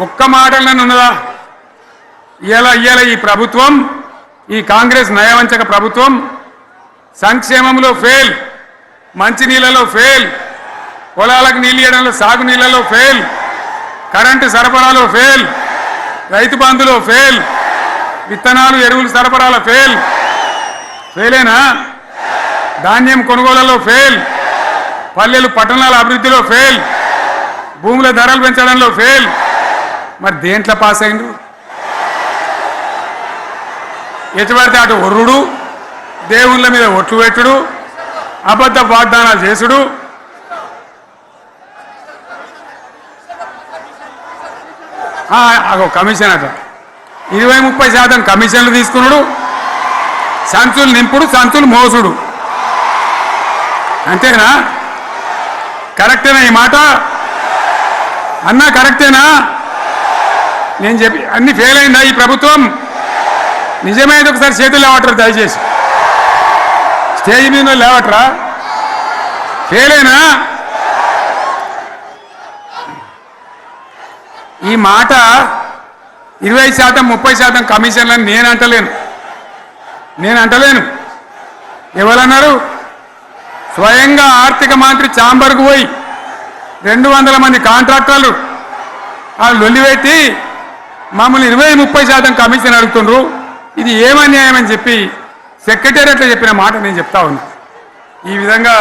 ఒక్క మాటలను ఉన్నదా? ఇయాల ఈ ప్రభుత్వం, ఈ కాంగ్రెస్ నయవంచక ప్రభుత్వం సంక్షేమంలో ఫెయిల్, మంచినీళ్ళలో ఫెయిల్, పొలాలకు నీళ్ళు ఇవ్వడంలో సాగు నీళ్ళలో ఫెయిల్, కరెంటు సరఫరాలో ఫెయిల్, రైతు బంధులో ఫెయిల్, విత్తనాలు ఎరువులు సరఫరాలో ఫెయిలేనా? ధాన్యం కొనుగోళ్లలో ఫెయిల్, పల్లెలు పట్టణాల అభివృద్ధిలో ఫెయిల్, భూముల ధరలు పెంచడంలో ఫెయిల్. మరి దేంట్లో పాస్ అయిండు? ఎటుపడితే అటు ఒర్రుడు, దేవుళ్ళ మీద ఒట్లు పెట్టుడు, అబద్ధ వాగ్దానాలు చేసుడు, కమిషన్ అట 20-30% కమిషన్లు తీసుకున్నాడు, సంచులు నింపుడు, సంచులు మోసుడు. అంతేనా? కరెక్టేనా ఈ మాట అన్నా? కరెక్టేనా? నేను చెప్పి అన్ని ఫెయిల్ అయిందా ఈ ప్రభుత్వం? నిజమైతే ఒకసారి చేతులు లేవటరు దయచేసి, స్టేజ్ మీద లేవటరా? ఫెయిలేనా? ఈ మాట 20% 30% కమిషన్లని నేను అంటలేను. ఎవరన్నారు? స్వయంగా ఆర్థిక మంత్రి ఛాంబర్కు పోయి 200 మంది కాంట్రాక్టర్లు వాళ్ళు లొల్లిపెట్టి మమ్మల్ని 20-30% కమిషన్ అడుగుతుండ్రు, ఇది ఏమన్యాయమని చెప్పి సెక్రటేరియట్లో చెప్పిన మాట నేను చెప్తా ఉన్నా. ఈ విధంగా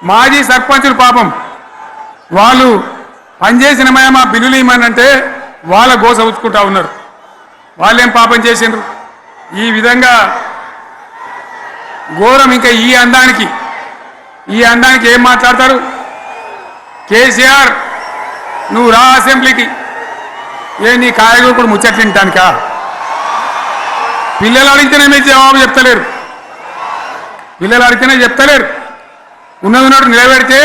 మాజీ సర్పంచులు పాపం వాళ్ళు పనిచేసిన మా బిల్లులు ఇవ్వమనంటే వాళ్ళ గోస ఉచ్చుకుంటా ఉన్నారు. వాళ్ళేం పాపం చేసిండ్రు? ఈ విధంగా ఘోరం. ఇంకా ఈ అందానికి ఏం మాట్లాడతారు? కేసీఆర్ నువ్వు రా అసెంబ్లీకి, నీ కాయగూరకుడు ముచ్చట్లు తింటానికా? పిల్లలు అడిగితేనే మీరు జవాబు చెప్తలేరు. ఉన్నది నిలబెడితే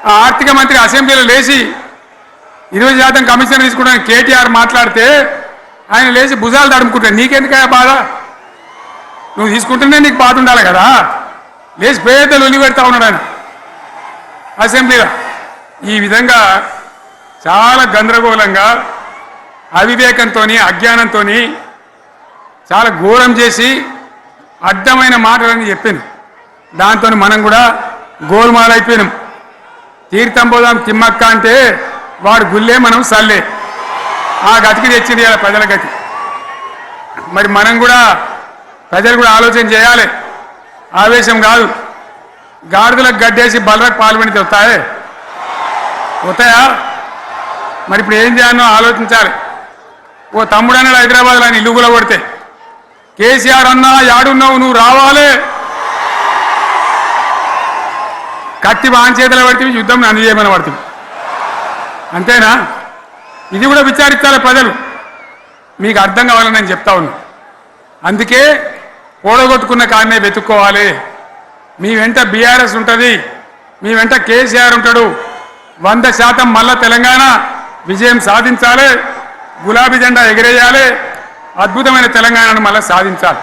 ఆ ఆర్థిక మంత్రి అసెంబ్లీలో లేచి 20% కమిషన్ తీసుకోవడానికి కేటీఆర్ మాట్లాడితే ఆయన లేచి భుజాలు తడుముకుంటాడు. నీకెందుకయ్యా బాధ? నువ్వు తీసుకుంటేనే నీకు బాధ ఉండాలి కదా. లేచి పేదలు ఒలి పెడతా ఉన్నాడు ఆయన అసెంబ్లీలో. ఈ విధంగా చాలా గందరగోళంగా, అవివేకంతో, అజ్ఞానంతో చాలా ఘోరం చేసి అడ్డమైన మాటలని చెప్పింది. దాంతో మనం కూడా గోల్మాలైపోయినాం. తీర్థం పోదాం తిమ్మక్క అంటే వాడు గుల్లే, మనం సల్లే. ఆ గతికి తెచ్చింది ఇలా ప్రజల గతి. మరి మనం కూడా, ప్రజలు కూడా ఆలోచన చేయాలి. ఆవేశం కాదు. గాడిదలకు గడ్డేసి బలరకు పాల్పడితే వస్తాయా? మరి ఇప్పుడు ఏం చేయాలో ఆలోచించాలి. ఓ తమ్ముడు అన్నాడు హైదరాబాద్లో, ఆయన ఇల్లు కూడా కొడితే, కేసీఆర్ అన్నా యాడున్నావు, నువ్వు రావాలి, కత్తి వాంచేతలు పడితే యుద్ధం నన్ను చేయమని పడుతుంది. అంతేనా? ఇది కూడా విచారించాలి ప్రజలు. మీకు అర్థం కావాలని నేను చెప్తా ఉన్నా. అందుకే ఓడగొట్టుకున్న కాడనే వెతుక్కోవాలి. మీ వెంట బీఆర్ఎస్ ఉంటుంది, మీ వెంట కేసీఆర్ ఉంటాడు. 100% మళ్ళా తెలంగాణ విజయం సాధించాలి, గులాబీ జెండా ఎగిరేయాలి, అద్భుతమైన తెలంగాణను మళ్ళీ సాధించాలి.